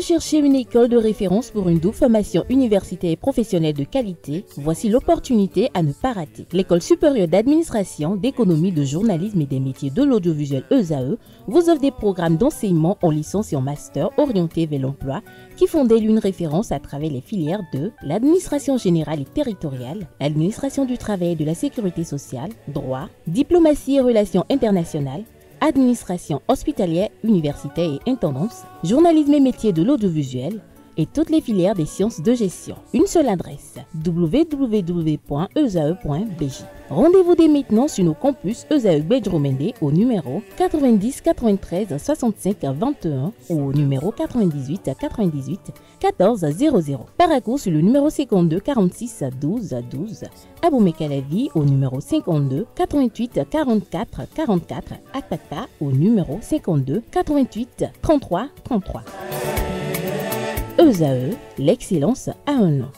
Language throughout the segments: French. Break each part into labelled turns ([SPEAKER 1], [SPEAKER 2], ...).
[SPEAKER 1] cherchez une école de référence pour une double formation universitaire et professionnelle de qualité? Voici l'opportunité à ne pas rater. L'École supérieure d'administration, d'économie, de journalisme et des métiers de l'audiovisuel ESAE vous offre des programmes d'enseignement en licence et en master orientés vers l'emploi qui font d'elle une référence à travers les filières de l'administration générale et territoriale, l'administration du travail et de la sécurité sociale, droit, diplomatie et relations internationales, administration hospitalière, universitaire et intendance, journalisme et métiers de l'audiovisuel et toutes les filières des sciences de gestion. Une seule adresse, www.esae.bj. Rendez-vous dès maintenant sur nos campus ESAE Bedjromende au numéro 90 93 65 21 ou au numéro 98 98 14 00. Paracourt sur le numéro 52 46 12 12. Aboumé-Calavi au numéro 52 88 44 44. Akpakpa au numéro 52 88 33 33. ESAE, l'excellence a un nom.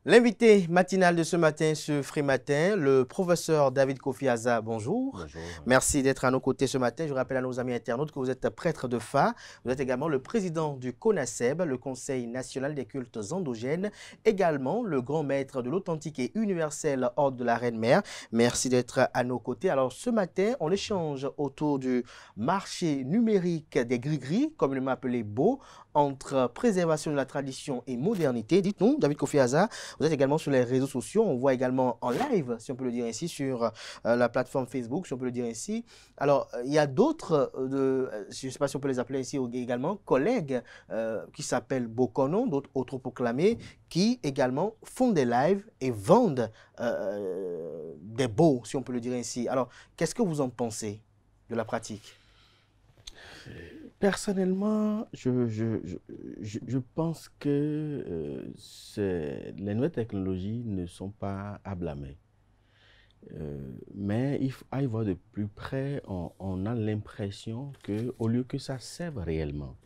[SPEAKER 2] L'invité matinal de ce matin, ce Free Matin, le professeur David Kofi Aza, bonjour.
[SPEAKER 3] Bonjour.
[SPEAKER 2] Merci d'être à nos côtés ce matin. Je rappelle à nos amis internautes que vous êtes prêtre de FA. Vous êtes également le président du CONASEB, le Conseil national des cultes endogènes, également le grand maître de l'authentique et universel ordre de la Reine-Mère. Merci d'être à nos côtés. Alors ce matin, on échange autour du marché numérique des gris-gris, communément appelé BO, entre préservation de la tradition et modernité. Dites-nous, David Kofi Aza, vous êtes également sur les réseaux sociaux. On voit également en live, si on peut le dire ainsi, sur la plateforme Facebook, si on peut le dire ainsi. Alors, il y a d'autres, je ne sais pas si on peut les appeler ici également, collègues qui s'appellent Bokono, d'autres autoproclamés, qui également font des lives et vendent des beaux, si on peut le dire ainsi. Alors, qu'est-ce que vous en pensez de la pratique?
[SPEAKER 3] Personnellement, je pense que les nouvelles technologies ne sont pas à blâmer. Mais à y voir de plus près, on a l'impression qu'au lieu que ça serve réellement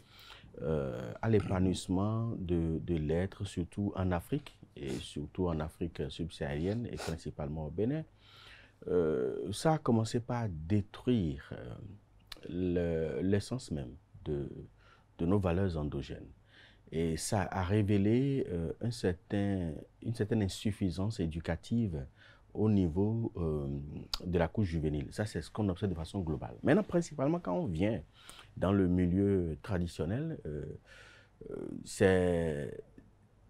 [SPEAKER 3] à l'épanouissement de l'être, surtout en Afrique, et surtout en Afrique subsaharienne et principalement au Bénin, ça a commencé par détruire l'essence même de nos valeurs endogènes. Et ça a révélé une certaine insuffisance éducative au niveau de la couche juvénile. Ça, c'est ce qu'on observe de façon globale. Maintenant, principalement, quand on vient dans le milieu traditionnel, c'est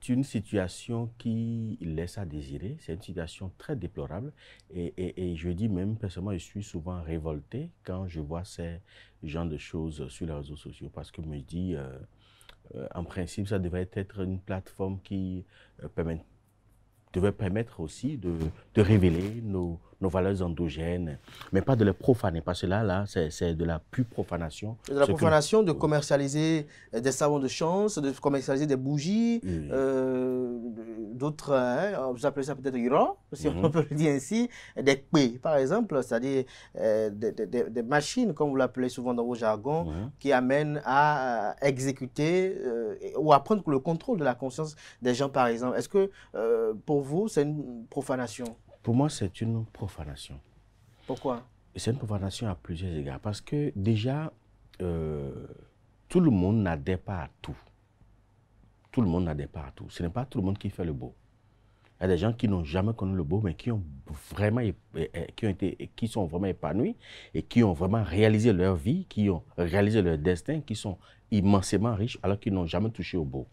[SPEAKER 3] une situation qui laisse à désirer, c'est une situation très déplorable et je dis même, personnellement, je suis souvent révolté quand je vois ces genres de choses sur les réseaux sociaux parce que je me dis, en principe, ça devrait être une plateforme qui devait permettre aussi de révéler nos valeurs endogènes, mais pas de les profaner, parce que là c'est de la pure profanation.
[SPEAKER 2] De la profanation, de commercialiser des savons de chance, de commercialiser des bougies, d'autres, vous appelez ça peut-être Iran, si on peut le dire ainsi, des quais, par exemple, c'est-à-dire des machines, comme vous l'appelez souvent dans vos jargons, qui amènent à exécuter ou à prendre le contrôle de la conscience des gens, par exemple. Est-ce que pour vous, c'est une profanation?
[SPEAKER 3] Pour moi, c'est une profanation.
[SPEAKER 2] Pourquoi?
[SPEAKER 3] C'est une profanation à plusieurs égards. Parce que déjà, tout le monde n'adhère pas à tout. Tout le monde n'adhère pas à tout. Ce n'est pas tout le monde qui fait le beau. Il y a des gens qui n'ont jamais connu le beau, mais qui sont vraiment épanouis et qui ont vraiment réalisé leur vie, qui ont réalisé leur destin, qui sont immensément riches alors qu'ils n'ont jamais touché au beau.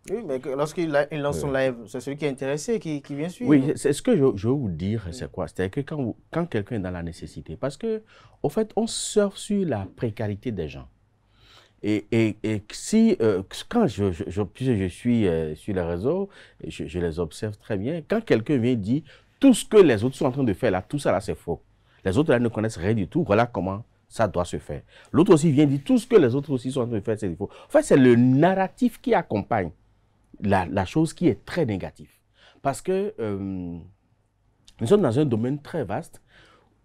[SPEAKER 2] Oui, mais lorsqu'il lance son live, c'est celui qui est intéressé qui vient suivre.
[SPEAKER 3] Oui, c'est ce que je veux vous dire, c'est quoi? C'est-à-dire que quand quelqu'un est dans la nécessité, parce que, au fait, on surfe sur la précarité des gens. Et si, quand je suis sur les réseaux, je les observe très bien, quand quelqu'un vient dire tout ce que les autres sont en train de faire là, tout ça là, c'est faux. Les autres là ne connaissent rien du tout, voilà comment ça doit se faire. L'autre aussi vient dire tout ce que les autres aussi sont en train de faire, c'est faux. En fait, c'est le narratif qui accompagne la chose qui est très négative. Parce que nous sommes dans un domaine très vaste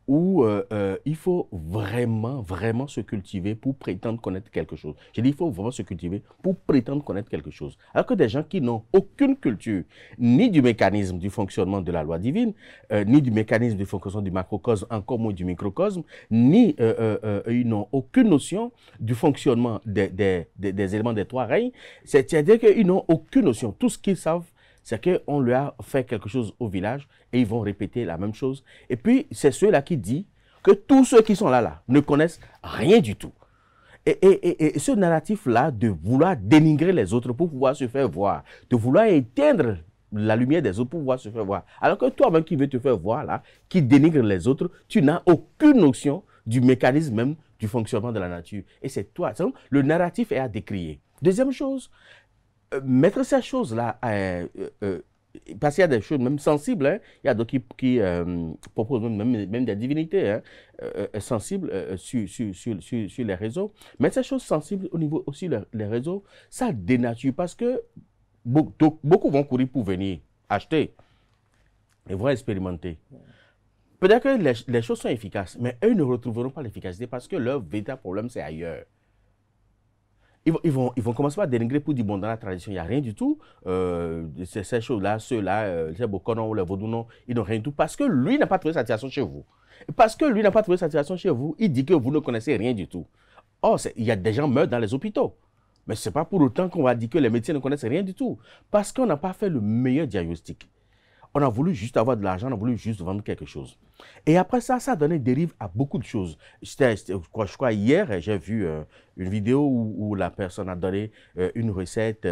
[SPEAKER 3] où il faut vraiment se cultiver pour prétendre connaître quelque chose. J'ai dit, il faut vraiment se cultiver pour prétendre connaître quelque chose. Alors que des gens qui n'ont aucune culture, ni du mécanisme du fonctionnement de la loi divine, ni du mécanisme du fonctionnement du macrocosme, encore moins du microcosme, ni ils n'ont aucune notion du fonctionnement des éléments des trois règnes, c'est-à-dire qu'ils n'ont aucune notion. Tout ce qu'ils savent, c'est qu'on lui a fait quelque chose au village et ils vont répéter la même chose. Et puis, c'est ceux-là qui disent que tous ceux qui sont là ne connaissent rien du tout. Et ce narratif-là de vouloir dénigrer les autres pour pouvoir se faire voir, de vouloir éteindre la lumière des autres pour pouvoir se faire voir, alors que toi-même qui veux te faire voir, là, qui dénigre les autres, tu n'as aucune notion du mécanisme même du fonctionnement de la nature. Et c'est toi. Le narratif est à décrier. Deuxième chose, mettre ces choses-là, parce qu'il y a des choses même sensibles, hein, il y a d'autres qui proposent même des divinités sensibles sur les réseaux. Mais ces choses sensibles au niveau aussi les réseaux, ça dénature parce que beaucoup vont courir pour venir acheter et vont expérimenter. Peut-être que les choses sont efficaces, mais eux ne retrouveront pas l'efficacité parce que leur véritable problème, c'est ailleurs. Ils vont commencer par dénigrer pour dire, bon, dans la tradition, il n'y a rien du tout. Ces choses-là, ceux-là, les Bokonon ou les Vodounon, ils n'ont rien du tout. Parce que lui n'a pas trouvé satisfaction chez vous. Et parce que lui n'a pas trouvé satisfaction chez vous, il dit que vous ne connaissez rien du tout. Or, il y a des gens meurent dans les hôpitaux. Mais ce n'est pas pour autant qu'on va dire que les médecins ne connaissent rien du tout. Parce qu'on n'a pas fait le meilleur diagnostic. On a voulu juste avoir de l'argent, on a voulu juste vendre quelque chose. Et après ça, ça a donné dérive à beaucoup de choses. Je crois hier, j'ai vu une vidéo où la personne a donné une recette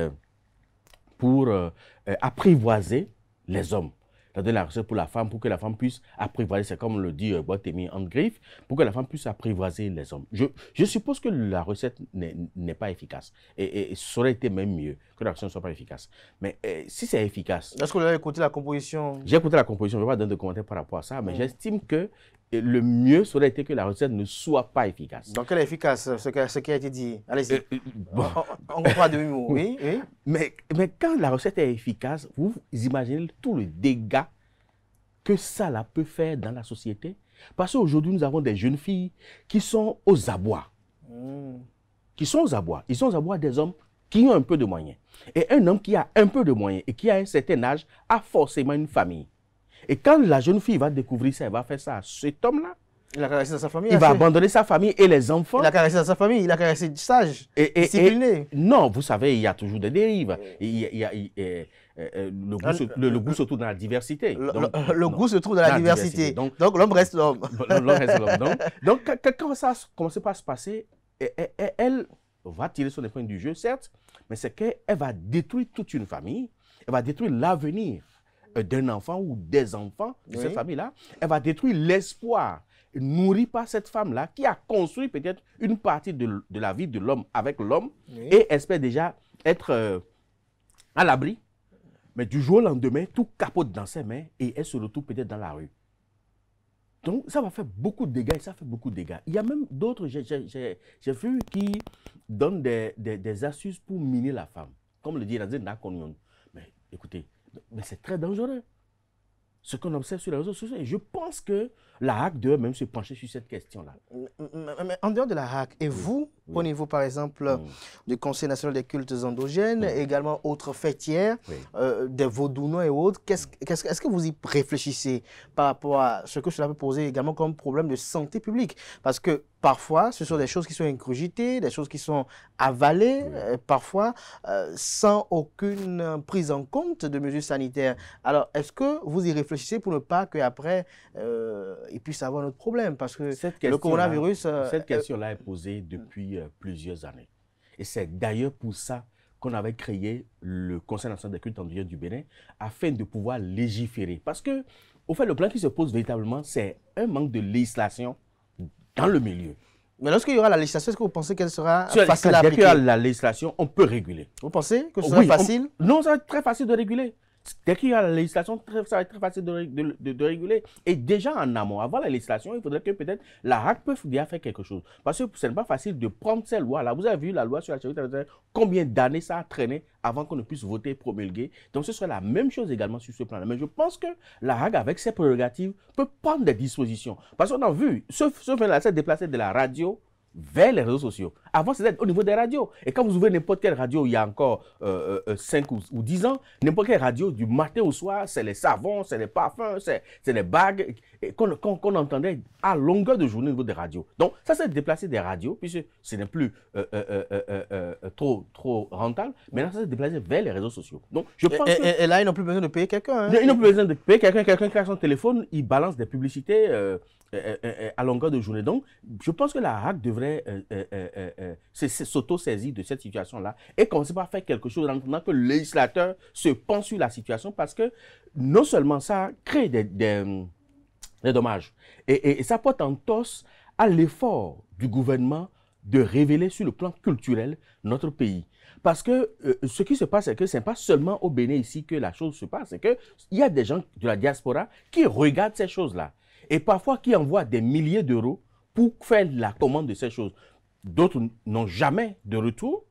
[SPEAKER 3] pour apprivoiser les hommes. Elle a donné la recette pour la femme, pour que la femme puisse apprivoiser, c'est comme le dit Boitemi en griffe, pour que la femme puisse apprivoiser les hommes. Je suppose que la recette n'est pas efficace. Et ça aurait été même mieux que la recette ne soit pas efficace. Mais si c'est efficace...
[SPEAKER 2] Est-ce que vous avez écouté la composition?
[SPEAKER 3] J'ai écouté la composition, je ne vais pas donner de commentaires par rapport à ça, mais j'estime que le mieux serait été que la recette ne soit pas efficace.
[SPEAKER 2] Donc elle est efficace, ce qui a été dit. Allez-y. Bon. On comprend demi-mot, oui.
[SPEAKER 3] Mais quand la recette est efficace, vous imaginez tout le dégât que ça là, peut faire dans la société. Parce qu'aujourd'hui, nous avons des jeunes filles qui sont aux abois. Qui sont aux abois. Ils sont aux abois des hommes qui ont un peu de moyens. Et un homme qui a un peu de moyens et qui a un certain âge a forcément une famille. Et quand la jeune fille va découvrir ça, elle va faire ça à cet homme-là.
[SPEAKER 2] Il a caressé dans sa famille.
[SPEAKER 3] Il va abandonner sa famille et les enfants.
[SPEAKER 2] Il a caressé dans sa famille, il a caressé sage, discipliné.
[SPEAKER 3] Non, vous savez, il y a toujours des dérives. Le goût se trouve dans la diversité.
[SPEAKER 2] Le goût se trouve dans la diversité. Donc l'homme reste l'homme.
[SPEAKER 3] L'homme reste l'homme. Donc quand ça commence à se passer, elle va tirer son épingle du jeu, certes, mais c'est qu'elle va détruire toute une famille. Elle va détruire l'avenir d'un enfant ou des enfants de cette famille-là. Elle va détruire l'espoir nourri par cette femme-là qui a construit peut-être une partie de la vie de l'homme avec l'homme et espère déjà être à l'abri. Mais du jour au lendemain, tout capote dans ses mains et elle se retrouve peut-être dans la rue. Donc, ça va faire beaucoup de dégâts et ça fait beaucoup de dégâts. Il y a même d'autres, j'ai vu, qui donnent des astuces pour miner la femme. Comme le dit Razin Nakonyon. Mais écoutez, mais c'est très dangereux. Ce qu'on observe sur les réseaux sociaux. Et je pense que la HAC doit même se pencher sur cette question-là.
[SPEAKER 2] Mais en dehors de la HAC, et vous, au niveau par exemple du Conseil national des cultes endogènes, également autres fêtières, des Vaudounois et autres, est-ce que vous y réfléchissez par rapport à ce que cela peut poser également comme problème de santé publique? Parce que parfois, ce sont des choses qui sont ingurgitées, des choses qui sont avalées, parfois sans aucune prise en compte de mesures sanitaires. Alors, est-ce que vous y réfléchissez pour ne pas qu'après, il puisse avoir notre problème? Parce que le coronavirus...
[SPEAKER 3] Cette question-là est posée depuis plusieurs années. Et c'est d'ailleurs pour ça qu'on avait créé le Conseil national des cultes endogènes du Bénin, afin de pouvoir légiférer. Parce que, au fait, le plan qui se pose véritablement, c'est un manque de législation dans le milieu.
[SPEAKER 2] Mais lorsqu'il y aura la législation, est-ce que vous pensez qu'elle sera facile à appliquer?
[SPEAKER 3] Dès qu'il y a la législation, on peut réguler.
[SPEAKER 2] Vous pensez que ce sera facile?
[SPEAKER 3] Non, ça va être très facile de réguler. Dès qu'il y a la législation, ça va être très facile de réguler. Et déjà en amont, avant la législation, il faudrait que peut-être la RAC peut bien faire quelque chose. Parce que ce n'est pas facile de prendre ces lois-là. Vous avez vu la loi sur la sécurité, combien d'années ça a traîné avant qu'on ne puisse voter, promulguer. Donc ce serait la même chose également sur ce plan-là. Mais je pense que la RAC, avec ses prérogatives, peut prendre des dispositions. Parce qu'on a vu, ce phénomène-là s'est déplacé de la radio vers les réseaux sociaux. Avant, c'était au niveau des radios. Et quand vous ouvrez n'importe quelle radio, il y a encore 5 ou 10 ans, n'importe quelle radio, du matin au soir, c'est les savons, c'est les parfums, c'est les bagues qu'on entendait à longueur de journée au niveau des radios. Donc, ça s'est déplacé des radios, puisque ce n'est plus trop rentable. Maintenant, ça s'est déplacé vers les réseaux sociaux. Donc, je pense
[SPEAKER 2] et là, ils n'ont plus besoin de payer quelqu'un. Hein?
[SPEAKER 3] Ils n'ont plus besoin de payer quelqu'un. Quelqu'un qui a son téléphone, il balance des publicités à longueur de journée. Donc, je pense que la RAC devrait s'auto-saisir de cette situation-là et commencer par faire quelque chose en attendant que le législateur se penche sur la situation, parce que non seulement ça crée des dommages et ça porte en tosse à l'effort du gouvernement de révéler sur le plan culturel notre pays. Parce que ce qui se passe, c'est que ce n'est pas seulement au Bénin ici que la chose se passe, c'est qu'il y a des gens de la diaspora qui regardent ces choses-là et parfois qui envoient des milliers d'euros pour faire la commande de ces choses. D'autres n'ont jamais de retour.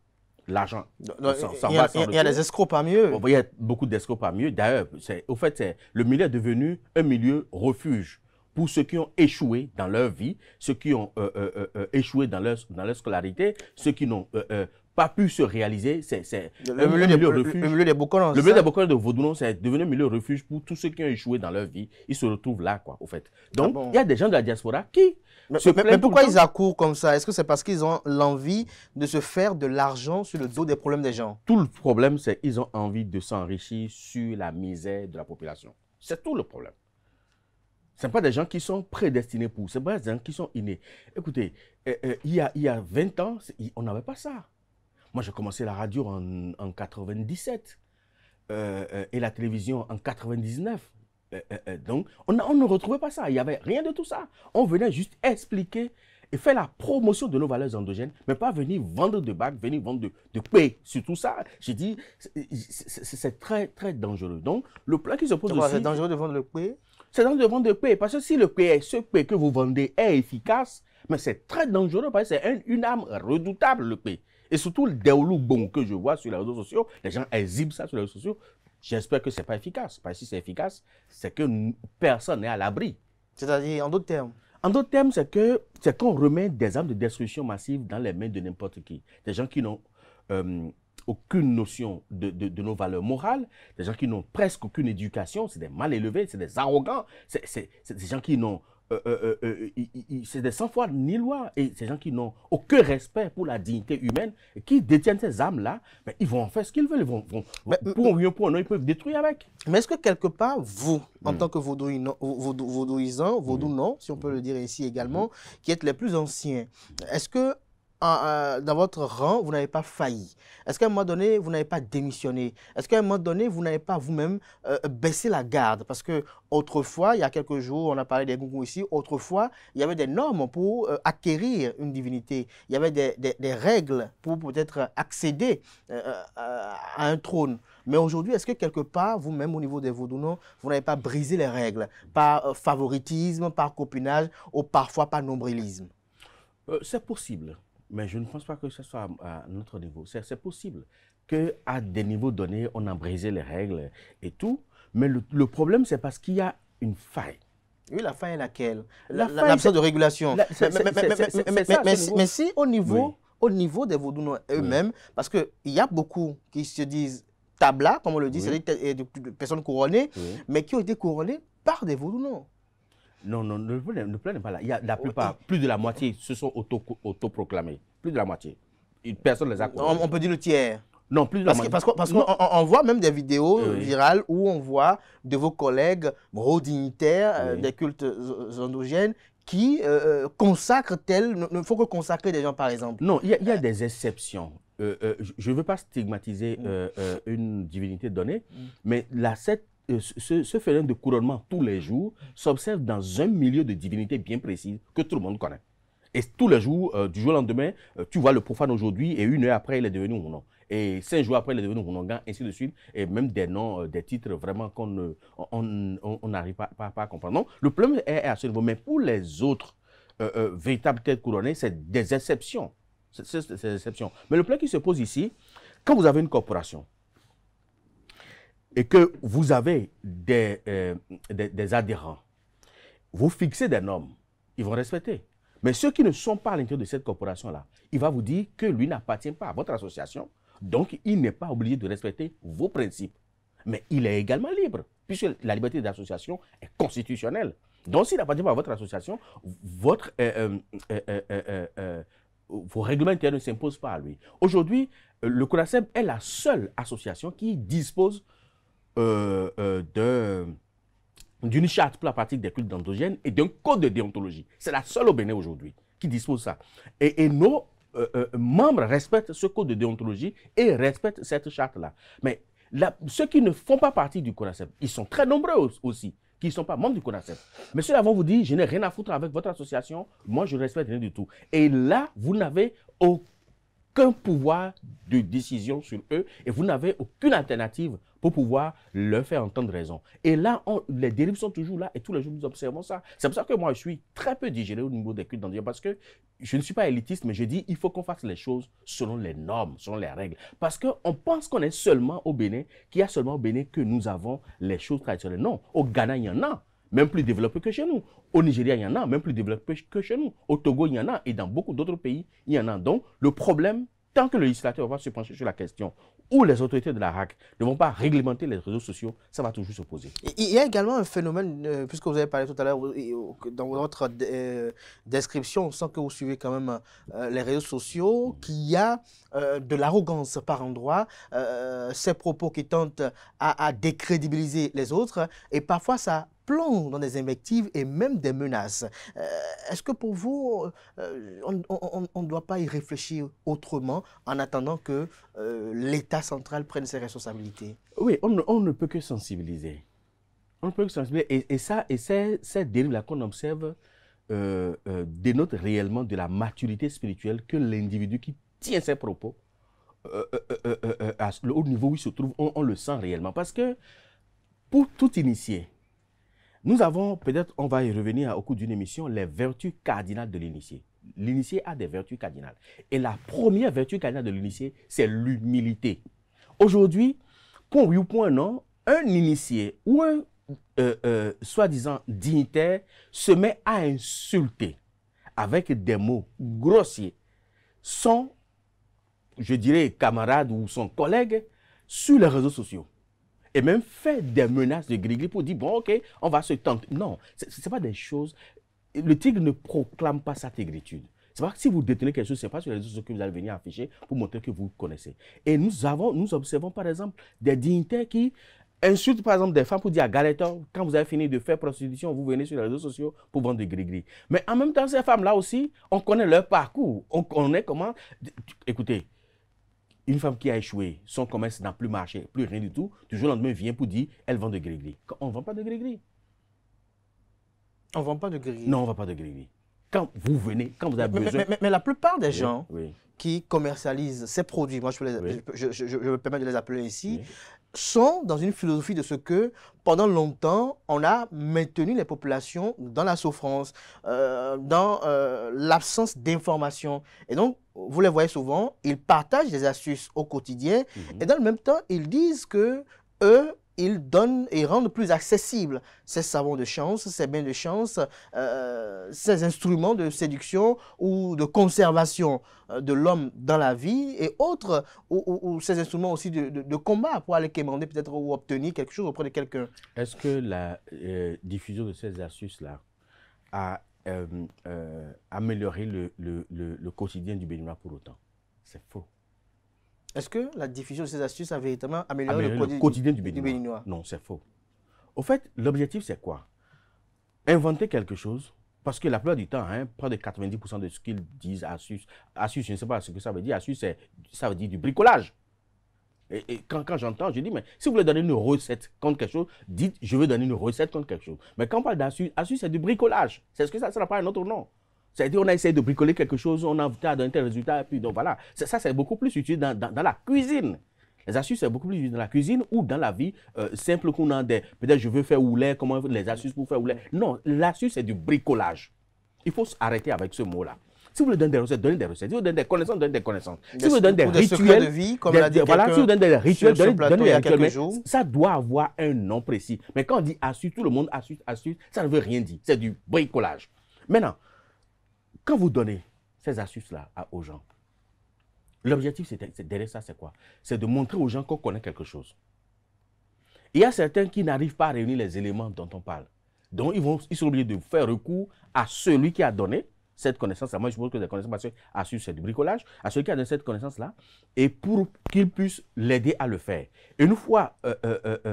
[SPEAKER 3] L'argent
[SPEAKER 2] il y a des escrocs parmi eux.
[SPEAKER 3] Il y a beaucoup d'escrocs parmi eux. D'ailleurs, au fait, le milieu est devenu un milieu refuge pour ceux qui ont échoué dans leur vie, ceux qui ont échoué dans leur scolarité, ceux qui n'ont pas pu se réaliser. C'est
[SPEAKER 2] le milieu des Bokonons.
[SPEAKER 3] Le milieu des Bokonons de Vaudounon, c'est devenu un milieu refuge pour tous ceux qui ont échoué dans leur vie. Ils se retrouvent là, quoi, au fait. Donc, il y a des gens de la diaspora qui...
[SPEAKER 2] Mais pourquoi ils accourent comme ça? Est-ce que c'est parce qu'ils ont l'envie de se faire de l'argent sur le dos des problèmes des gens?
[SPEAKER 3] Tout le problème, c'est qu'ils ont envie de s'enrichir sur la misère de la population. C'est tout le problème. Ce ne sont pas des gens qui sont prédestinés pour, ce ne sont pas des gens qui sont innés. Écoutez, il y a 20 ans, on n'avait pas ça. Moi, j'ai commencé la radio en 97 et la télévision en 99. Donc, on ne retrouvait pas ça. Il n'y avait rien de tout ça. On venait juste expliquer et faire la promotion de nos valeurs endogènes, mais pas venir vendre de bagues, venir vendre de paix. Sur tout ça, j'ai dit, c'est très, très dangereux. Donc, le plan qui se pose aussi...
[SPEAKER 2] C'est dangereux de vendre le paix?
[SPEAKER 3] C'est dangereux de vendre de paix, parce que si le paix, ce paix que vous vendez est efficace, mais c'est très dangereux, parce que c'est une arme redoutable, le paix. Et surtout, le déoulou bon que je vois sur les réseaux sociaux, les gens exhibent ça sur les réseaux sociaux. J'espère que ce n'est pas efficace. Parce que si c'est efficace, c'est que personne n'est à l'abri.
[SPEAKER 2] C'est-à-dire, en d'autres termes?
[SPEAKER 3] En d'autres termes, c'est qu'on remet des armes de destruction massive dans les mains de n'importe qui. Des gens qui n'ont aucune notion de nos valeurs morales, des gens qui n'ont presque aucune éducation, c'est des mal élevés, c'est des arrogants, c'est des gens qui n'ont... c'est des sans foi ni loi, et ces gens qui n'ont aucun respect pour la dignité humaine et qui détiennent ces armes-là, ben, ils vont en faire ce qu'ils veulent. Pour un mieux, pour un autre, ils peuvent détruire avec.
[SPEAKER 2] Mais est-ce que quelque part, vous, en tant que vaudouisant, si on peut le dire ici également, qui êtes les plus anciens, est-ce que dans votre rang, vous n'avez pas failli? Est-ce qu'à un moment donné, vous n'avez pas démissionné? Est-ce qu'à un moment donné, vous n'avez pas vous-même baissé la garde? Parce que autrefois, il y a quelques jours, on a parlé des gougous ici, autrefois, il y avait des normes pour acquérir une divinité. Il y avait des règles pour peut-être accéder à un trône. Mais aujourd'hui, est-ce que quelque part, vous-même, au niveau des Vaudouinons, vous n'avez pas brisé les règles par favoritisme, par copinage ou parfois par nombrilisme?
[SPEAKER 3] C'est possible. Mais je ne pense pas que ce soit à notre niveau. C'est possible qu'à des niveaux donnés, on a brisé les règles et tout. Mais le problème, c'est parce qu'il y a une faille.
[SPEAKER 2] Oui, la faille est laquelle? L'absence de régulation. Mais si au niveau des Vaudouinons eux-mêmes, parce qu'il y a beaucoup qui se disent tabla, comme on le dit, c'est-à-dire des personnes couronnées, mais qui ont été couronnées par des Vaudouinons.
[SPEAKER 3] Non, le problème n'est pas là. Il y a la plupart, plus de la moitié se sont autoproclamés. Plus de la moitié. Personne ne les a couronnés.
[SPEAKER 2] On peut dire le tiers.
[SPEAKER 3] Non, plus de la moitié.
[SPEAKER 2] Parce qu'on voit même des vidéos virales où on voit de vos collègues hauts dignitaires des cultes endogènes qui consacrent tel... Il faut que consacrer des gens, par exemple.
[SPEAKER 3] Non, il y a des exceptions. Je ne veux pas stigmatiser une divinité donnée, mais ce phénomène de couronnement tous les jours s'observe dans un milieu de divinité bien précis que tout le monde connaît. Et tous les jours, du jour au lendemain, tu vois le profane aujourd'hui et 1 heure après, il est devenu Hounon. Et 5 jours après, il est devenu Hounongan, ainsi de suite. Et même des noms, des titres vraiment qu'on n'arrive pas à comprendre. Non, le problème est à ce niveau. Mais pour les autres véritables têtes couronnées, c'est des exceptions. C'est des exceptions. Mais le problème qui se pose ici, quand vous avez une corporation et que vous avez des adhérents, vous fixez des normes, ils vont respecter. Mais ceux qui ne sont pas à l'intérieur de cette corporation-là, il va vous dire que lui n'appartient pas à votre association, donc il n'est pas obligé de respecter vos principes. Mais il est également libre, puisque la liberté d'association est constitutionnelle. Donc s'il n'appartient pas à votre association, vos règlements intérieurs ne s'imposent pas à lui. Aujourd'hui, le CONASEB est la seule association qui dispose d'une charte pour la pratique des cultes endogènes et d'un code de déontologie. C'est la seule au Bénin aujourd'hui qui dispose de ça. Et nos membres respectent ce code de déontologie et respectent cette charte-là. Mais ceux qui ne font pas partie du CONASEB, ils sont très nombreux aussi, qui ne sont pas membres du CONASEB. Mais ceux-là vont vous dire, je n'ai rien à foutre avec votre association, moi je ne respecte rien du tout. Et là, vous n'avez aucun pouvoir de décision sur eux et vous n'avez aucune alternative pour pouvoir leur faire entendre raison. Et là, les dérives sont toujours là et tous les jours nous observons ça. C'est pour ça que moi je suis très peu digéré au niveau des cultes endogènes parce que je ne suis pas élitiste, mais je dis il faut qu'on fasse les choses selon les normes, selon les règles. Parce qu'on pense qu'on est seulement au Bénin, qu'il y a seulement au Bénin que nous avons les choses traditionnelles. Non, au Ghana il y en a, même plus développé que chez nous. Au Nigeria il y en a, même plus développé que chez nous. Au Togo il y en a et dans beaucoup d'autres pays il y en a. Donc le problème, tant que le législateur va se pencher sur la question ou les autorités de la RAC ne vont pas réglementer les réseaux sociaux, ça va toujours se poser.
[SPEAKER 2] Il y a également un phénomène, puisque vous avez parlé tout à l'heure, dans votre description, sans que vous suivez quand même les réseaux sociaux, qu'il y a de l'arrogance par endroit, ces propos qui tentent à décrédibiliser les autres, et parfois ça plonge dans des invectives et même des menaces. Est-ce que pour vous, on ne doit pas y réfléchir autrement en attendant que l'État central prenne ses responsabilités?
[SPEAKER 3] Oui, on ne peut que sensibiliser. On ne peut que sensibiliser. Et cette dérive-là qu'on observe dénote réellement de la maturité spirituelle que l'individu qui tient ses propos, au niveau où il se trouve, on le sent réellement. Parce que pour tout initié, nous avons, peut-être on va y revenir au cours d'une émission, les vertus cardinales de l'initié. L'initié a des vertus cardinales. Et la première vertu cardinale de l'initié, c'est l'humilité. Aujourd'hui, point oui ou point non, un initié ou un soi-disant dignitaire se met à insulter avec des mots grossiers son, je dirais, camarade ou son collègue sur les réseaux sociaux. Et même fait des menaces de gris-gris pour dire, bon, ok, on va se tenter. Non, ce n'est pas des choses. Le tigre ne proclame pas sa tigritude. C'est pas que si vous détenez quelque chose, ce n'est pas sur les réseaux sociaux que vous allez venir afficher pour montrer que vous connaissez. Et nous observons par exemple des dignitaires qui insultent par exemple des femmes pour dire à Galetta, quand vous avez fini de faire prostitution, vous venez sur les réseaux sociaux pour vendre des gris-gris. Mais en même temps, ces femmes-là aussi, on connaît leur parcours. On connaît comment. Écoutez, une femme qui a échoué, son commerce n'a plus marché, plus rien du tout, du jour au lendemain vient pour dire elle vend de gris-gris. On ne vend pas de gris-gris.
[SPEAKER 2] On ne vend pas de gris-gris.
[SPEAKER 3] Non, on ne vend pas de gris-gris. Quand vous venez, quand vous avez besoin...
[SPEAKER 2] Mais la plupart des gens
[SPEAKER 3] oui.
[SPEAKER 2] qui commercialisent ces produits, moi je me permets de les appeler ici,
[SPEAKER 3] oui.
[SPEAKER 2] sont dans une philosophie de ce que pendant longtemps, on a maintenu les populations dans la souffrance, dans l'absence d'information. Et donc, vous les voyez souvent, ils partagent des astuces au quotidien et dans le même temps, ils disent que eux, ils donnent et rendent plus accessibles ces savons de chance, ces bains de chance, ces instruments de séduction ou de conservation de l'homme dans la vie et autres, ou ces instruments aussi de combat pour aller quémander peut-être ou obtenir quelque chose auprès de quelqu'un.
[SPEAKER 3] Est-ce que la diffusion de ces astuces-là a amélioré le quotidien du Béninois pour autant? C'est faux.
[SPEAKER 2] Est-ce que la diffusion de ces astuces a véritablement amélioré le
[SPEAKER 3] quotidien du Béninois? Non, c'est faux. Au fait, l'objectif, c'est quoi? Inventer quelque chose, parce que la plupart du temps, près de 90% de ce qu'ils disent astuce, je ne sais pas ce que ça veut dire, astuce, ça veut dire du bricolage. Et quand j'entends, je dis, mais si vous voulez donner une recette contre quelque chose, dites, je veux donner une recette contre quelque chose. Mais quand on parle d'astuce, astuce, c'est du bricolage. C'est ce que ça n'a pas un autre nom. C'est-à-dire, on a essayé de bricoler quelque chose, on a donné tel résultat, et puis donc voilà. Ça, c'est beaucoup plus utile dans la cuisine. Les astuces, c'est beaucoup plus utile dans la cuisine ou dans la vie simple qu'on a des... Peut-être je veux faire oulet, comment les astuces pour faire oulet. Non, l'astuce, c'est du bricolage. Il faut arrêter avec ce mot-là. Si vous voulez donner des recettes, donnez des recettes. Si vous donnez des connaissances, donnez des connaissances. Si vous donnez des rituels
[SPEAKER 2] de vie, comme l'a dit
[SPEAKER 3] voilà, si vous donnez des rituels, donnez des rituels. Ça doit avoir un nom précis. Mais quand on dit astuce, tout le monde astuce, astuce, ça ne veut rien dire. C'est du bricolage. Maintenant, quand vous donnez ces astuces-là aux gens, l'objectif derrière ça, c'est quoi? C'est de montrer aux gens qu'on connaît quelque chose. Il y a certains qui n'arrivent pas à réunir les éléments dont on parle. Donc, ils sont obligés de faire recours à celui qui a donné cette connaissance-là. Moi, je suppose que des connaissances, parce que astuce, c'est du bricolage, à celui qui a donné cette connaissance-là, et pour qu'il puisse l'aider à le faire. Et une fois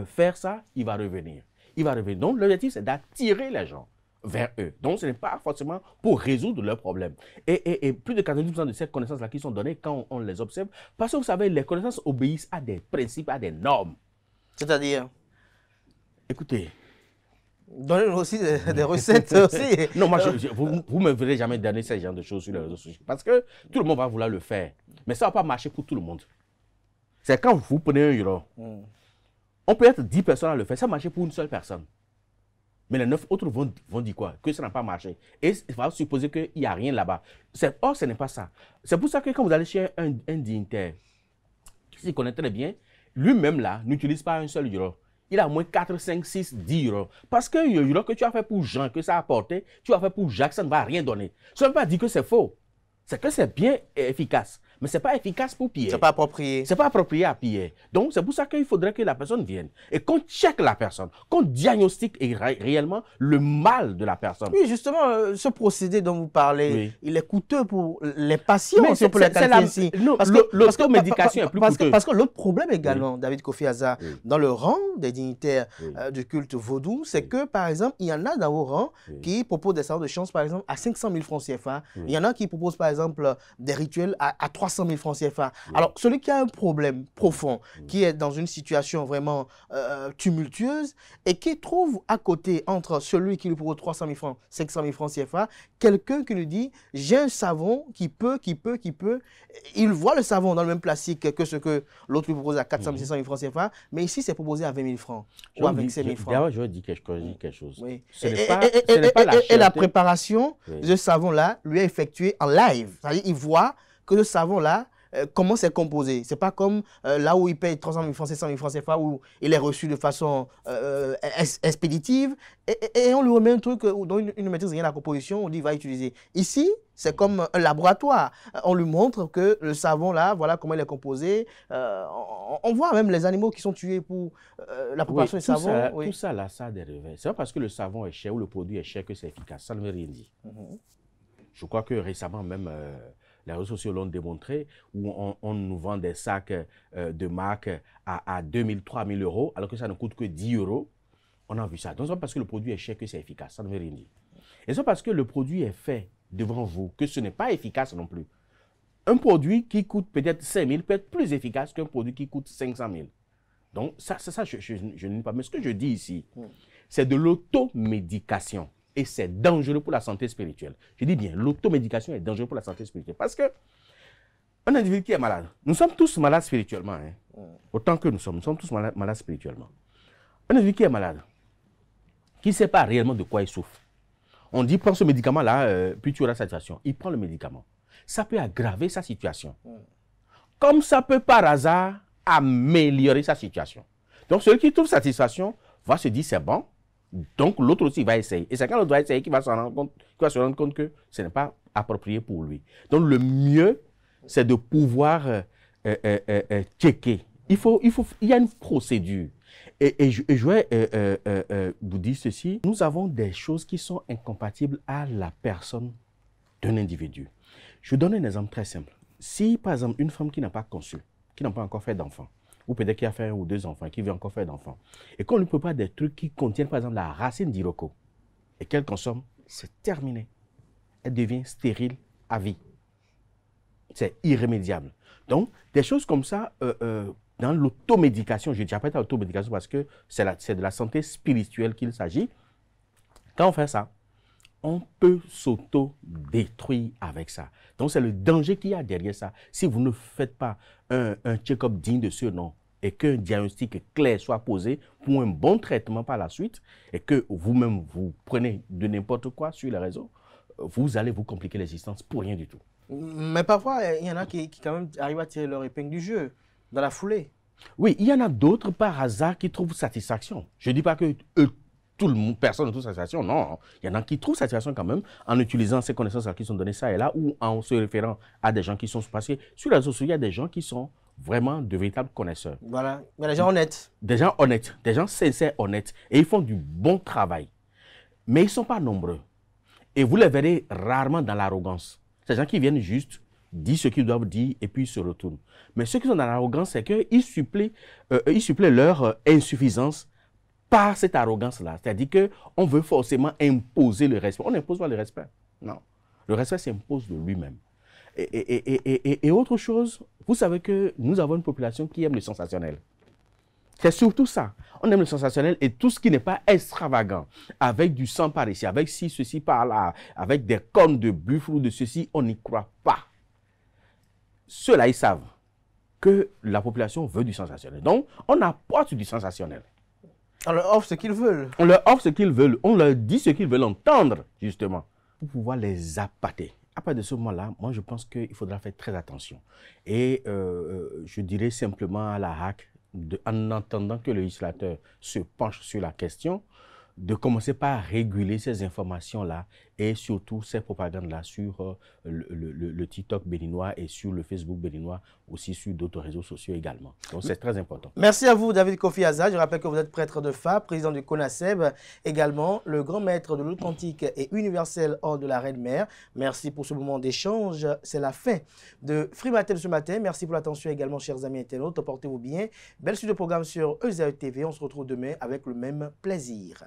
[SPEAKER 3] faire ça, il va revenir. Il va revenir. Donc, l'objectif, c'est d'attirer les gens vers eux. Donc, ce n'est pas forcément pour résoudre leurs problèmes. Et plus de 90% de ces connaissances-là qui sont données quand on les observe, parce que vous savez, les connaissances obéissent à des principes, à des normes.
[SPEAKER 2] C'est-à-dire?
[SPEAKER 3] Écoutez.
[SPEAKER 2] Donnez-nous aussi des recettes aussi.
[SPEAKER 3] Non, moi, vous ne me verrez jamais donner ce genre de choses sur les réseaux sociaux. Parce que tout le monde va vouloir le faire. Mais ça ne va pas marcher pour tout le monde. C'est quand vous prenez un euro. On peut être 10 personnes à le faire. Ça marche pour une seule personne. Mais les 9 autres vont dire quoi? Que ça n'a pas marché. Et il va supposer qu'il n'y a rien là-bas. Or, ce n'est pas ça. C'est pour ça que quand vous allez chez un dignitaire qui s'y connaît très bien, lui-même là, n'utilise pas un seul euro. Il a au moins 4, 5, 6, 10 euros. Parce que le euro que tu as fait pour Jean, que ça a apporté, tu as fait pour Jacques, ça ne va rien donner. Ça ne veut pas dire que c'est faux. C'est que c'est bien efficace. Mais ce n'est pas efficace pour Pierre.
[SPEAKER 2] Ce n'est pas approprié.
[SPEAKER 3] Ce n'est pas approprié à Pierre. Donc, c'est pour ça qu'il faudrait que la personne vienne. Et qu'on check la personne. Qu'on diagnostique réellement le mal de la personne.
[SPEAKER 2] Oui, justement, ce procédé dont vous parlez, oui, il est coûteux pour les patients.
[SPEAKER 3] Mais
[SPEAKER 2] si pour les qualifier
[SPEAKER 3] ici. Non, l'automédication est plus coûteuse.
[SPEAKER 2] Parce que l'autre problème également, oui, David Kofi Azar, oui, dans le rang des dignitaires du culte vaudou, c'est que, par exemple, il y en a dans vos rangs qui proposent des salons de chance, par exemple, à 500 000 francs CFA. Il y en a qui proposent, par exemple, des rituels à 300 000 francs CFA. Alors, celui qui a un problème profond, qui est dans une situation vraiment tumultueuse et qui trouve à côté, entre celui qui lui propose 300 000 francs, 500 000 francs CFA, quelqu'un qui lui dit, j'ai un savon qui peut. Il voit le savon dans le même plastique que ce que l'autre lui propose à 400 000, 500 000 francs CFA, mais ici, c'est proposé à 20 000 francs ou à 25 000 francs.
[SPEAKER 3] D'ailleurs, je dis quelque chose.
[SPEAKER 2] Oui.
[SPEAKER 3] Ce n'est pas la
[SPEAKER 2] et la préparation de ce savon-là lui est effectuée en live. C'est-à-dire, il voit que ce savon-là, comment c'est composé. Ce n'est pas comme là où il paye 300 000 francs, 500 000 francs CFA, où il est reçu de façon expéditive, et on lui remet un truc dont il ne maîtrise rien la composition, on dit va utiliser. Ici, c'est comme un laboratoire. On lui montre que le savon là, voilà comment il est composé. On voit même les animaux qui sont tués pour la préparation du savon.
[SPEAKER 3] Tout ça là, ça a des revers. C'est pas parce que le savon est cher ou le produit est cher que c'est efficace. Ça ne veut rien dire. Je crois que récemment même, les réseaux sociaux l'ont démontré, où on nous vend des sacs de marque à 2 000, 3 000 euros, alors que ça ne coûte que 10 euros. On a vu ça. Donc, ce n'est pas parce que le produit est cher que c'est efficace. Ça ne veut rien dire. Et c'est parce que le produit est fait devant vous que ce n'est pas efficace non plus. Un produit qui coûte peut-être 5 000 peut être plus efficace qu'un produit qui coûte 500 000. Donc, ça je ne dis pas. Mais ce que je dis ici, c'est de l'automédication. Et c'est dangereux pour la santé spirituelle. Je dis bien, l'automédication est dangereuse pour la santé spirituelle. Parce que un individu qui est malade, nous sommes tous malades spirituellement. Hein. Autant que nous sommes tous malades spirituellement. Un individu qui est malade, qui ne sait pas réellement de quoi il souffre. On dit, prends ce médicament-là, puis tu auras satisfaction. Il prend le médicament. Ça peut aggraver sa situation. Comme ça peut par hasard améliorer sa situation. Donc, celui qui trouve satisfaction va se dire, c'est bon. Donc, l'autre aussi va essayer. Et c'est quand l'autre va essayer qu'il va se rendre compte que ce n'est pas approprié pour lui. Donc, le mieux, c'est de pouvoir checker. Il y a une procédure. Et je vais vous dire ceci. Nous avons des choses qui sont incompatibles à la personne d'un individu. Je vous donne un exemple très simple. Si, par exemple, une femme qui n'a pas conçu, qui n'a pas encore fait d'enfant, ou peut-être qui a fait 1 ou 2 enfants, qui veut encore faire d'enfants, et qu'on ne lui prépare des trucs qui contiennent, par exemple, la racine d'iroko, et qu'elle consomme, c'est terminé. Elle devient stérile à vie. C'est irrémédiable. Donc, des choses comme ça, dans l'automédication, je ne dirais pas l'automédication parce que c'est de la santé spirituelle qu'il s'agit. Quand on fait ça, on peut s'auto-détruire avec ça. Donc, c'est le danger qu'il y a derrière ça. Si vous ne faites pas un check-up digne de ce nom et qu'un diagnostic clair soit posé pour un bon traitement par la suite et que vous-même, vous prenez de n'importe quoi sur les réseaux, vous allez vous compliquer l'existence pour rien du tout.
[SPEAKER 2] Mais parfois, il y en a qui quand même arrivent à tirer leur épingle du jeu dans la foulée.
[SPEAKER 3] Oui, il y en a d'autres par hasard qui trouvent satisfaction. Je ne dis pas que tout le monde, personne ne trouve satisfaction, non. Il y en a qui trouvent satisfaction quand même en utilisant ces connaissances qui sont données ça et là ou en se référant à des gens qui sont passés. Sur les réseaux sociaux, il y a des gens qui sont vraiment de véritables connaisseurs.
[SPEAKER 2] Voilà, il y a des gens honnêtes.
[SPEAKER 3] Des gens honnêtes, des gens sincères, honnêtes. Et ils font du bon travail. Mais ils ne sont pas nombreux. Et vous les verrez rarement dans l'arrogance. Ces gens qui viennent juste dire ce qu'ils doivent dire et puis ils se retournent. Mais ceux qui sont dans l'arrogance, c'est qu'ils suppléent leur insuffisance par cette arrogance-là. C'est-à-dire qu'on veut forcément imposer le respect. On n'impose pas le respect. Non. Le respect s'impose de lui-même. Et autre chose, vous savez que nous avons une population qui aime le sensationnel. C'est surtout ça. On aime le sensationnel et tout ce qui n'est pas extravagant, avec du sang par ici, avec ci, ceci par là, avec des cornes de buffle ou de ceci, on n'y croit pas. Ceux-là, ils savent que la population veut du sensationnel. Donc, on apporte du sensationnel.
[SPEAKER 2] On leur offre ce qu'ils veulent.
[SPEAKER 3] On leur offre ce qu'ils veulent. On leur dit ce qu'ils veulent entendre, justement, pour pouvoir les appâter. À partir de ce moment-là, moi, je pense qu'il faudra faire très attention. Et je dirais simplement à la HAC, en entendant que le législateur se penche sur la question, de commencer par réguler ces informations-là et surtout ces propagandes-là sur le TikTok béninois et sur le Facebook béninois, aussi sur d'autres réseaux sociaux également. Donc, c'est très important.
[SPEAKER 2] Merci à vous, David Kofi Aza. Je rappelle que vous êtes prêtre de FA, président du CONASEB, également le grand maître de l'authentique et universel ordre de la Reine-Mère. Merci pour ce moment d'échange. C'est la fin de Free Matin ce matin. Merci pour l'attention également, chers amis internautes. Portez-vous bien. Belle suite de programme sur EZAE TV. On se retrouve demain avec le même plaisir.